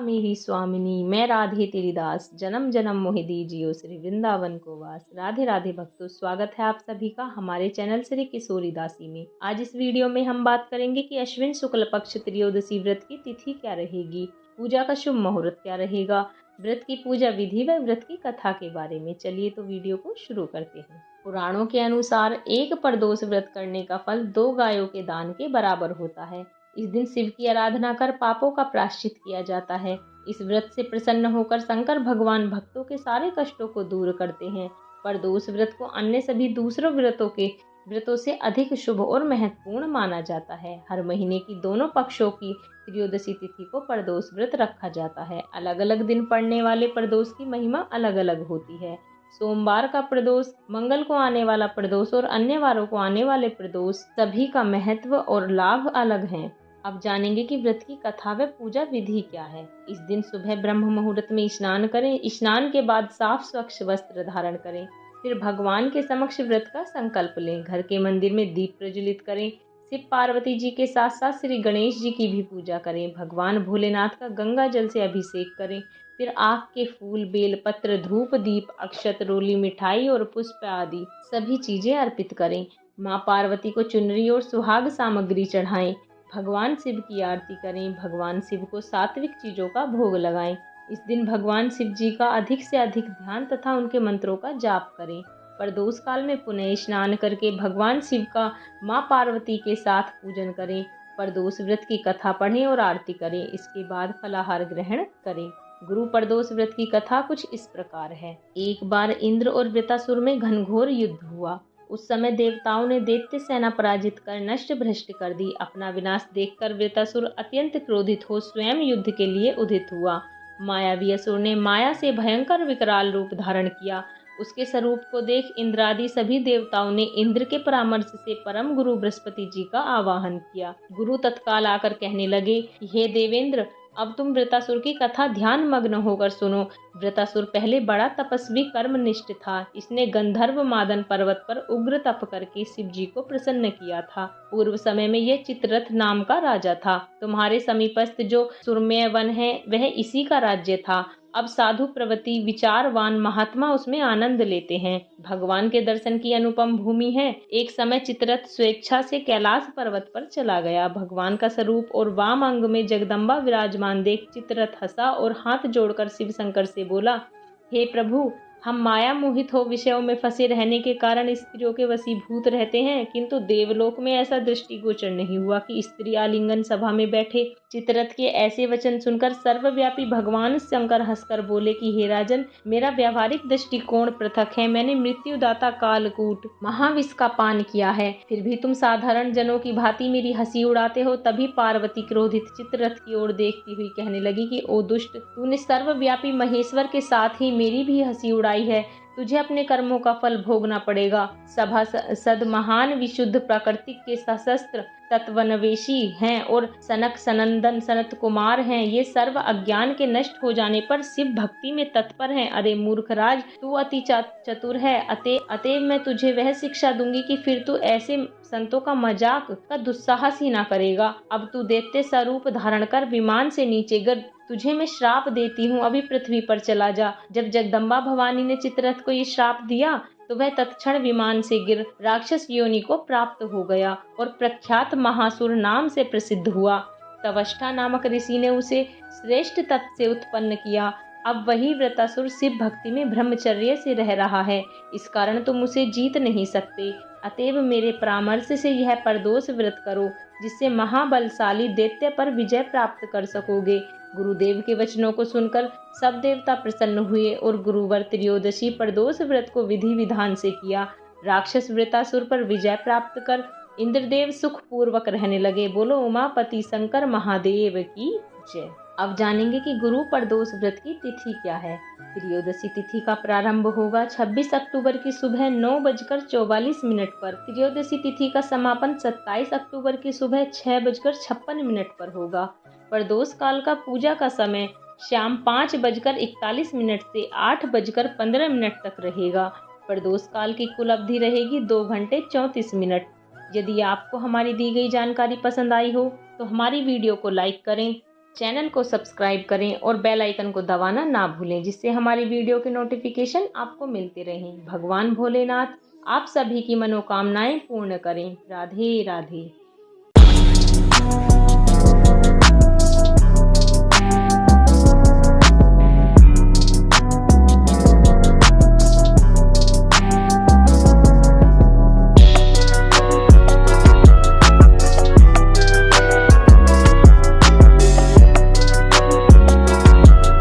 मेरी स्वामिनी, मैं राधे तेरी दास, जन्म जन्म मोहि दीजियो श्री वृंदावन को वास। राधे राधे भक्तों, स्वागत है आप सभी का हमारे चैनल श्री किशोरी दासी में। आज इस वीडियो में हम बात करेंगे कि अश्विन शुक्ल पक्ष त्रयोदशी व्रत की तिथि क्या रहेगी, पूजा का शुभ मुहूर्त क्या रहेगा, व्रत की पूजा विधि व व्रत की कथा के बारे में। चलिए तो वीडियो को शुरू करते हैं। पुराणों के अनुसार एक प्रदोष व्रत करने का फल 2 गायों के दान के बराबर होता है। इस दिन शिव की आराधना कर पापों का प्रायश्चित किया जाता है। इस व्रत से प्रसन्न होकर शंकर भगवान भक्तों के सारे कष्टों को दूर करते हैं। प्रदोष व्रत को अन्य सभी दूसरों व्रतों से अधिक शुभ और महत्वपूर्ण माना जाता है। हर महीने की दोनों पक्षों की त्रयोदशी तिथि को प्रदोष व्रत रखा जाता है। अलग अलग दिन पड़ने वाले प्रदोष की महिमा अलग अलग होती है। सोमवार का प्रदोष, मंगल को आने वाला प्रदोष और अन्य वारों को आने वाले प्रदोष, सभी का महत्व और लाभ अलग हैं। अब जानेंगे कि व्रत की कथा व पूजा विधि क्या है। इस दिन सुबह ब्रह्म मुहूर्त में स्नान करें। स्नान के बाद साफ स्वच्छ वस्त्र धारण करें। फिर भगवान के समक्ष व्रत का संकल्प लें। घर के मंदिर में दीप प्रज्वलित करें। शिव पार्वती जी के साथ साथ श्री गणेश जी की भी पूजा करें। भगवान भोलेनाथ का गंगा जल से अभिषेक करें। फिर आक के फूल, बेल पत्र, धूप, दीप, अक्षत, रोली, मिठाई और पुष्प आदि सभी चीजें अर्पित करें। माँ पार्वती को चुनरी और सुहाग सामग्री चढ़ाएं। भगवान शिव की आरती करें। भगवान शिव को सात्विक चीजों का भोग लगाएं। इस दिन भगवान शिव जी का अधिक से अधिक ध्यान तथा उनके मंत्रों का जाप करें। प्रदोष काल में पुनः स्नान करके भगवान शिव का माँ पार्वती के साथ पूजन करें। प्रदोष व्रत की कथा पढ़ें और आरती करें। इसके बाद फलाहार ग्रहण करें। गुरु प्रदोष व्रत की कथा कुछ इस प्रकार है। एक बार इंद्र और वृतासुर में घनघोर युद्ध हुआ। उस समय देवताओं ने दैत्य सेना पराजित कर नष्ट भ्रष्ट कर दी। अपना विनाश देखकर वृतासुर अत्यंत क्रोधित हो स्वयं युद्ध के लिए उदित हुआ। मायावी असुर ने माया से भयंकर विकराल रूप धारण किया। उसके स्वरूप को देख इंद्रादि सभी देवताओं ने इंद्र के परामर्श से परम गुरु बृहस्पति जी का आवाहन किया। गुरु तत्काल आकर कहने लगे, हे देवेंद्र, अब तुम वृतासुर की कथा ध्यान मग्न होकर सुनो। वृतासुर पहले बड़ा तपस्वी कर्मनिष्ठ था। इसने गंधर्व मादन पर्वत पर उग्र तप करके शिव जी को प्रसन्न किया था। पूर्व समय में यह चित्ररथ नाम का राजा था। तुम्हारे समीपस्थ जो सुरम्य वन है वह इसी का राज्य था। अब साधु प्रवृत्ति विचारवान महात्मा उसमें आनंद लेते हैं। भगवान के दर्शन की अनुपम भूमि है। एक समय चित्ररथ स्वेच्छा से कैलाश पर्वत पर चला गया। भगवान का स्वरूप और वाम अंग में जगदम्बा विराजमान देख चित्ररथ हंसा और हाथ जोड़कर शिव शंकर से बोला, हे प्रभु, हम माया मोहित हो विषयों में फंसे रहने के कारण स्त्रियों के वशीभूत रहते हैं, किंतु देवलोक में ऐसा दृष्टिगोचर नहीं हुआ कि स्त्री आलिंगन सभा में बैठे। चित्ररथ के ऐसे वचन सुनकर सर्वव्यापी भगवान शंकर हंसकर बोले कि हे राजन, मेरा व्यावहारिक दृष्टिकोण पृथक है। मैंने मृत्युदाता कालकूट महाविष का पान किया है, फिर भी तुम साधारण जनों की भांति मेरी हंसी उड़ाते हो। तभी पार्वती क्रोधित चित्ररथ की ओर देखती हुई कहने लगी कि ओ दुष्ट, तूने सर्वव्यापी महेश्वर के साथ ही मेरी भी हंसी उड़ाई है। तुझे अपने कर्मों का फल भोगना पड़ेगा। सभासद महान विशुद्ध प्राकृतिक के सशस्त्र तत्वनवेशी हैं और सनक सनंदन सनत कुमार हैं। ये सर्व अज्ञान के नष्ट हो जाने पर शिव भक्ति में तत्पर हैं। अरे मूर्ख राज, तू अति चतुर है। अतएव मैं तुझे वह शिक्षा दूंगी कि फिर तू ऐसे संतों का मजाक का दुस्साहस ही ना करेगा। अब तू दैत्य स्वरूप धारण कर विमान से नीचे गिर। तुझे मैं श्राप देती हूँ, अभी पृथ्वी पर चला जा। जब जगदम्बा भवानी ने चित्ररथ को ये श्राप दिया तो वह तत्क्षण विमान से गिर राक्षस योनि को प्राप्त हो गया और प्रख्यात महासुर नाम से प्रसिद्ध हुआ। तवष्टा नामक ऋषि ने उसे श्रेष्ठ तत्व से उत्पन्न किया। अब वही वृतासुर शिव भक्ति में ब्रह्मचर्य से रह रहा है। इस कारण तुम उसे जीत नहीं सकते। अतएव मेरे परामर्श से यह प्रदोष व्रत करो, जिससे महाबलशाली दैत्य पर विजय प्राप्त कर सकोगे। गुरुदेव के वचनों को सुनकर सब देवता प्रसन्न हुए और गुरुवर त्रयोदशी प्रदोष व्रत को विधि विधान से किया। राक्षस वृतासुर पर विजय प्राप्त कर इंद्रदेव सुख पूर्वक रहने लगे। बोलो उमापति शंकर महादेव की जय। अब जानेंगे कि गुरु प्रदोष व्रत की तिथि क्या है। त्रयोदशी तिथि का प्रारंभ होगा 26 अक्टूबर की सुबह 9:44 पर। त्रयोदशी तिथि का समापन 27 अक्टूबर की सुबह 6:56 पर होगा। प्रदोष काल का पूजा का समय शाम 5:41 से 8:15 तक रहेगा। प्रदोष काल की कुल अवधि रहेगी 2 घंटे 34 मिनट। यदि आपको हमारी दी गई जानकारी पसंद आई हो तो हमारी वीडियो को लाइक करें, चैनल को सब्सक्राइब करें और बेल आइकन को दबाना ना भूलें, जिससे हमारी वीडियो के नोटिफिकेशन आपको मिलते रहें। भगवान भोलेनाथ आप सभी की मनोकामनाएं पूर्ण करें। राधे राधे।